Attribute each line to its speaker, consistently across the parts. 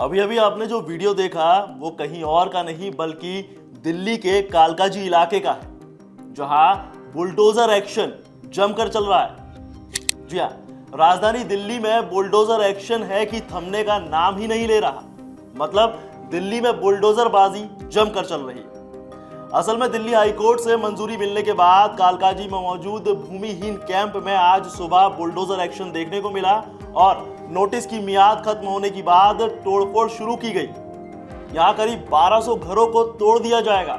Speaker 1: अभी अभी आपने जो वीडियो देखा वो कहीं और का नहीं बल्कि दिल्ली के कालकाजी इलाके का है, जहां बुलडोजर एक्शन जमकर चल रहा है। जी हाँ, राजधानी दिल्ली में बुलडोजर एक्शन है कि थमने का नाम ही नहीं ले रहा। मतलब दिल्ली में बुलडोजरबाजी जमकर चल रही है। असल में दिल्ली हाईकोर्ट से मंजूरी मिलने के बाद कालकाजी में मौजूद भूमिहीन कैंप में आज सुबह बुलडोजर एक्शन देखने को मिला और नोटिस की मियाद खत्म होने के बाद तोड़फोड़ शुरू की गई। यहाँ करीब 1200 घरों को तोड़ दिया जाएगा।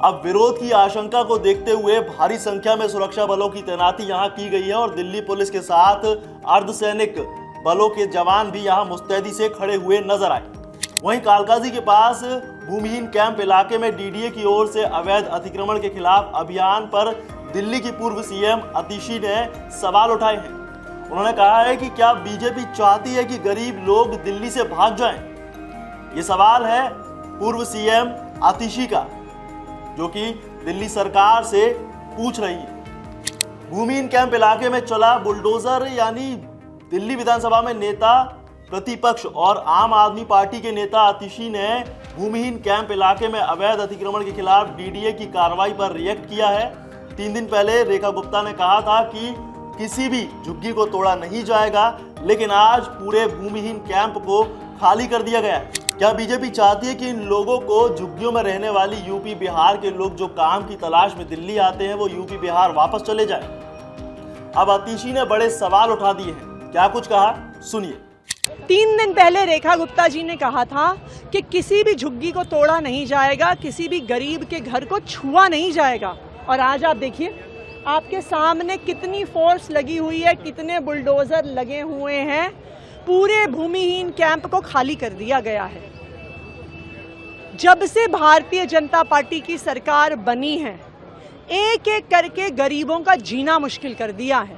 Speaker 1: अब विरोध की आशंका को देखते हुए भारी संख्या में सुरक्षा बलों की तैनाती यहाँ की गई है और दिल्ली पुलिस के साथ अर्धसैनिक बलों के जवान भी यहाँ मुस्तैदी से खड़े हुए नजर आए। वहीं कालकाजी के पास भूमिहीन कैंप इलाके में डीडीए की ओर से अवैध अतिक्रमण के खिलाफ अभियान पर दिल्ली की पूर्व सीएम आतिशी ने सवाल उठाए हैं। उन्होंने कहा है कि क्या बीजेपी चाहती है कि गरीब लोग दिल्ली से भाग जाएं? ये सवाल है पूर्व सीएम आतिशी का, जो कि दिल्ली सरकार से पूछ रही है। भूमिहीन कैंप इलाके में चला बुलडोजर, यानी दिल्ली विधानसभा में नेता प्रतिपक्ष और आम आदमी पार्टी के नेता आतिशी ने भूमिहीन कैंप इलाके में अवैध अतिक्रमण के खिलाफ डीडीए की कार्रवाई पर रिएक्ट किया है। 3 दिन पहले रेखा गुप्ता ने कहा था कि किसी भी झुग्गी को तोड़ा नहीं जाएगा, लेकिन आज पूरे भूमिहीन कैंप को खाली कर दिया गया है। क्या बीजेपी चाहती है कि इन लोगों को, झुग्गियों में रहने वाली यूपी बिहार के लोग जो काम की तलाश में दिल्ली आते हैं, वो यूपी बिहार वापस चले जाए? अब आतिशी ने बड़े सवाल उठा दिए हैं। क्या कुछ कहा, सुनिए।
Speaker 2: 3 दिन पहले रेखा गुप्ता जी ने कहा था कि किसी भी झुग्गी को तोड़ा नहीं जाएगा, किसी भी गरीब के घर को छुआ नहीं जाएगा। और आज आप देखिए, आपके सामने कितनी फोर्स लगी हुई है, कितने बुलडोजर लगे हुए हैं। पूरे भूमिहीन कैंप को खाली कर दिया गया है। जब से भारतीय जनता पार्टी की सरकार बनी है, एक एक करके गरीबों का जीना मुश्किल कर दिया है।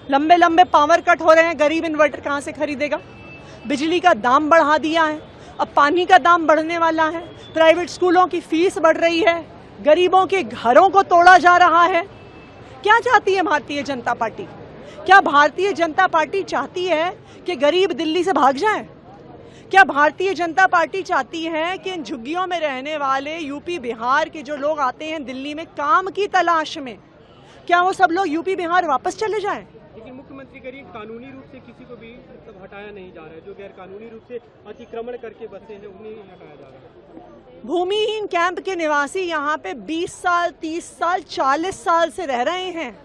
Speaker 2: लंबे लंबे पावर कट हो रहे हैं, गरीब इन्वर्टर कहाँ से खरीदेगा? बिजली का दाम बढ़ा दिया है, अब पानी का दाम बढ़ने वाला है। प्राइवेट स्कूलों की फीस बढ़ रही है, गरीबों के घरों को तोड़ा जा रहा है। क्या चाहती है भारतीय जनता पार्टी? क्या भारतीय जनता पार्टी चाहती है कि गरीब दिल्ली से भाग जाएं? क्या भारतीय जनता पार्टी चाहती है कि इन झुग्गियों में रहने वाले यूपी बिहार के जो लोग आते हैं दिल्ली में काम की तलाश में, क्या वो सब लोग यूपी बिहार वापस चले जाएं?
Speaker 3: लेकिन मुख्यमंत्री करिए, कानूनी रूप से किसी को भी मतलब हटाया नहीं जा रहा है। जो गैर कानूनी रूप से अतिक्रमण करके बसे हैं उन्हें हटाया जा रहा है।
Speaker 2: भूमिहीन कैंप के निवासी यहाँ पे 20 साल, 30 साल, 40 साल से रह रहे हैं।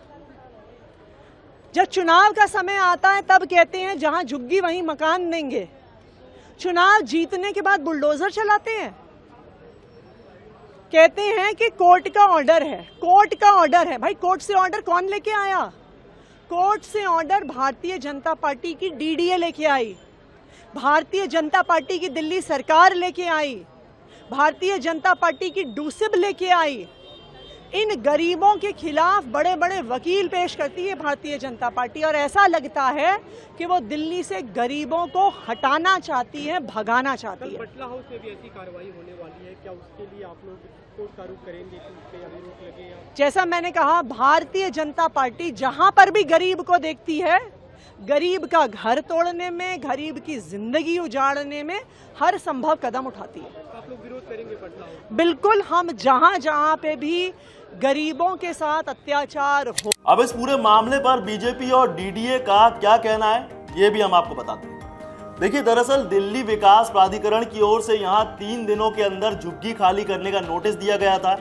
Speaker 2: जब चुनाव का समय आता है तब कहते हैं जहां झुग्गी वहीं मकान देंगे। चुनाव जीतने के बाद बुलडोजर चलाते हैं। कहते हैं कि कोर्ट का ऑर्डर है, कोर्ट का ऑर्डर है। भाई, कोर्ट से ऑर्डर कौन लेके आया? कोर्ट से ऑर्डर भारतीय जनता पार्टी की डीडीए लेके आई, भारतीय जनता पार्टी की दिल्ली सरकार लेके आई, भारतीय जनता पार्टी की डूसिब लेके आई। इन गरीबों के खिलाफ बड़े बड़े वकील पेश करती है भारतीय जनता पार्टी और ऐसा लगता है कि वो दिल्ली से गरीबों को हटाना चाहती है, भगाना चाहती है।
Speaker 3: पटला हाउस में भी ऐसी कार्रवाई होने वाली है, क्या उसके लिए आप लोग कोर्ट का रुख करेंगे कि उस पे अभी रोक लगे? या
Speaker 2: जैसा मैंने कहा, भारतीय जनता पार्टी जहां पर भी गरीब को देखती है, गरीब का घर तोड़ने में, गरीब की जिंदगी उजाड़ने में हर संभव कदम उठाती है।
Speaker 3: आप लोग विरोध करेंगे पटला हाउस?
Speaker 2: बिल्कुल, हम जहां जहां पे भी गरीबों के साथ अत्याचार हो।
Speaker 1: अब इस पूरे मामले पर बीजेपी और डीडीए का क्या कहना है, ये भी हम आपको बताते हैं। देखिए, दरअसल दिल्ली विकास प्राधिकरण की ओर से यहाँ 3 दिनों के अंदर झुग्गी खाली करने का नोटिस दिया गया था।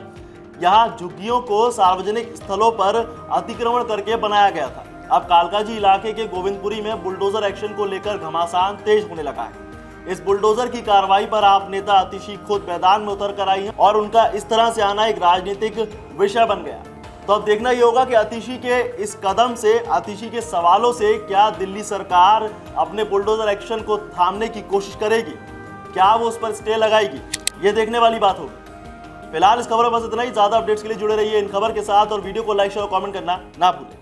Speaker 1: यहाँ झुग्गियों को सार्वजनिक स्थलों पर अतिक्रमण करके बनाया गया था। अब कालकाजी इलाके के गोविंदपुरी में बुलडोजर एक्शन को लेकर घमासान तेज होने लगा है। इस बुलडोजर की कार्रवाई पर आप नेता आतिशी खुद मैदान में उतर कर आई हैं और उनका इस तरह से आना एक राजनीतिक विषय बन गया। तो अब देखना ये होगा कि आतिशी के इस कदम से, आतिशी के सवालों से क्या दिल्ली सरकार अपने बुलडोजर एक्शन को थामने की कोशिश करेगी? क्या वो उस पर स्टे लगाएगी? ये देखने वाली बात होगी। फिलहाल इस खबर में बस इतना ही। ज्यादा अपडेट्स के लिए जुड़े रहिए इन खबर के साथ और वीडियो को लाइक, शेयर और कमेंट करना ना भूलें।